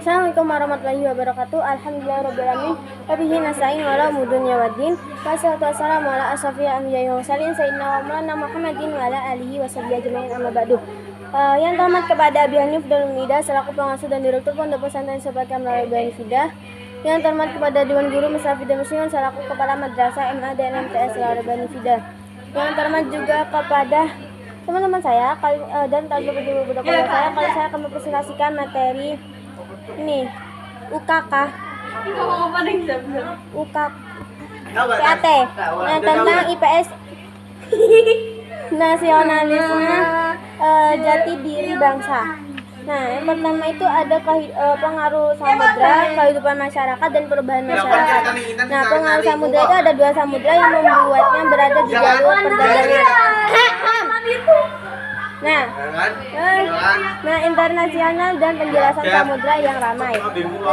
Assalamualaikum warahmatullahi wabarakatuh. Alhamdulillahirrahmanirrahim. Wabihi nasta'in wa ala umuri dunya waddin. Wassalatu wassalamu ala asyrofil anbiya'i wal mursalin sayyidina wa maulana Muhammadin wa ala alihi washabihi ajmain, amma ba'du. Yang terhormat kepada Abi Hanif Darul Nida selaku pengasuh dan direktur Pondok Pesantren Sobat Kamil Al-Banifida. Yang terhormat kepada Dewan Guru Musafid dan Muslimin selaku kepala madrasah MA dan MTS Al-Banifida. Yang terhormat juga kepada teman-teman saya dan tamu beberapa saya kalau saya akan mempresentasikan materi ini UKK PAT tentang IPS nasionalisme jati diri bangsa. Nah, yang pertama itu ada pengaruh samudra, kehidupan masyarakat dan perubahan masyarakat. Nah, pengaruh samudra itu ada dua samudra yang membuatnya berada di jalur perdagangan. Nah, internasional dan penjelasan samudra yang ramai.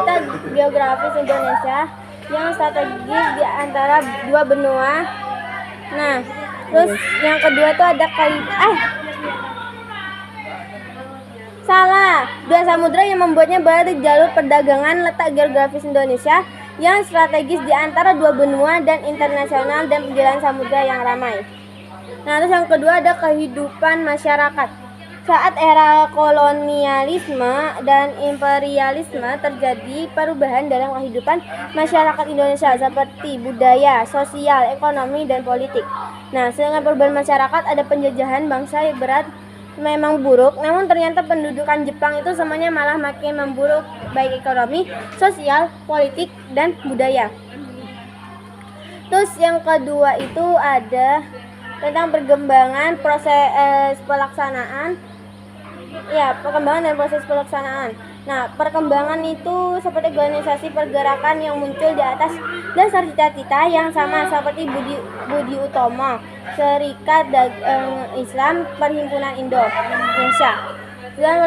Data geografis Indonesia yang strategis di antara dua benua. Nah, terus yang kedua itu ada dua samudra yang membuatnya berada di jalur perdagangan. Letak geografis Indonesia yang strategis di antara dua benua dan internasional dan penjelasan samudra yang ramai. Nah, terus yang kedua ada kehidupan masyarakat. Saat era kolonialisme dan imperialisme terjadi perubahan dalam kehidupan masyarakat Indonesia seperti budaya, sosial, ekonomi, dan politik. Nah, dengan perubahan masyarakat ada penjajahan bangsa yang berat memang buruk, namun ternyata pendudukan Jepang itu semuanya malah makin memburuk baik ekonomi, sosial, politik, dan budaya. Terus yang kedua itu ada tentang perkembangan proses pelaksanaan. Ya, perkembangan dan proses pelaksanaan. Nah, perkembangan itu seperti organisasi pergerakan yang muncul di atas dasar cita-cita yang sama seperti Budi Utomo, Serikat Dagang Islam, Perhimpunan Indonesia. Dan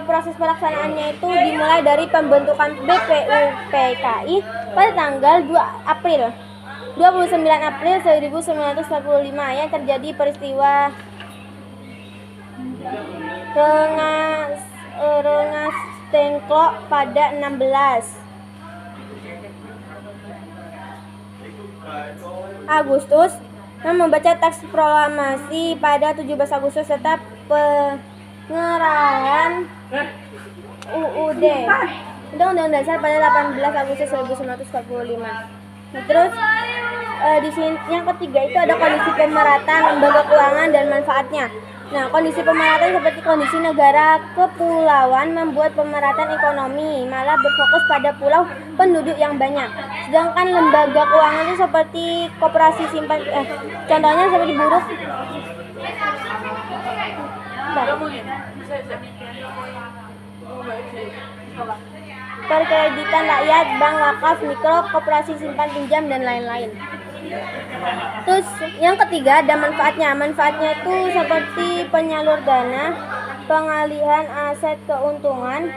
proses pelaksanaannya itu dimulai dari pembentukan BPUPKI pada tanggal 29 April 1945 yang terjadi peristiwa Rengas Dengklok pada 16 Agustus yang membaca teks proklamasi pada 17 Agustus serta pengerahan UUD Undang-Undang Dasar pada 18 Agustus 1945. Nah, terus di sini yang ketiga itu ada kondisi pemerataan lembaga keuangan dan manfaatnya. Nah, kondisi pemerataan seperti kondisi negara kepulauan membuat pemerataan ekonomi malah berfokus pada pulau penduduk yang banyak. Sedangkan lembaga keuangan itu seperti koperasi simpan contohnya seperti buruh. Perkreditan rakyat, bank wakaf, mikro, koperasi simpan pinjam, dan lain-lain. Terus yang ketiga ada manfaatnya. Manfaatnya itu seperti penyalur dana, pengalihan aset keuntungan,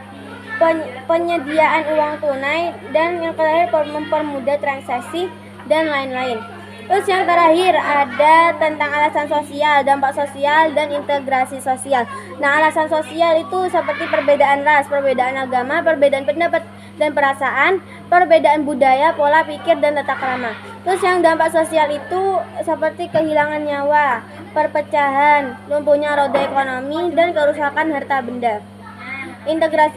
penyediaan uang tunai, dan yang terakhir mempermudah transaksi dan lain-lain. Terus yang terakhir ada tentang alasan sosial, dampak sosial, dan integrasi sosial. Nah, alasan sosial itu seperti perbedaan ras, perbedaan agama, perbedaan pendapat dan perasaan, perbedaan budaya, pola pikir, dan tata krama. Terus yang dampak sosial itu seperti kehilangan nyawa, perpecahan, lumpuhnya roda ekonomi, dan kerusakan harta benda.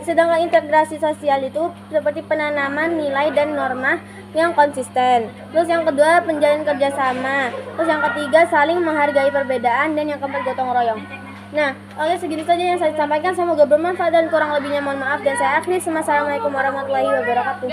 Sedangkan integrasi sosial itu seperti penanaman nilai dan norma yang konsisten. Terus yang kedua penjalin kerjasama. Terus yang ketiga saling menghargai perbedaan, dan yang keempat gotong royong. Nah, oke, segitu saja yang saya sampaikan. Semoga bermanfaat dan kurang lebihnya mohon maaf. Dan saya akhiri. Assalamualaikum warahmatullahi wabarakatuh.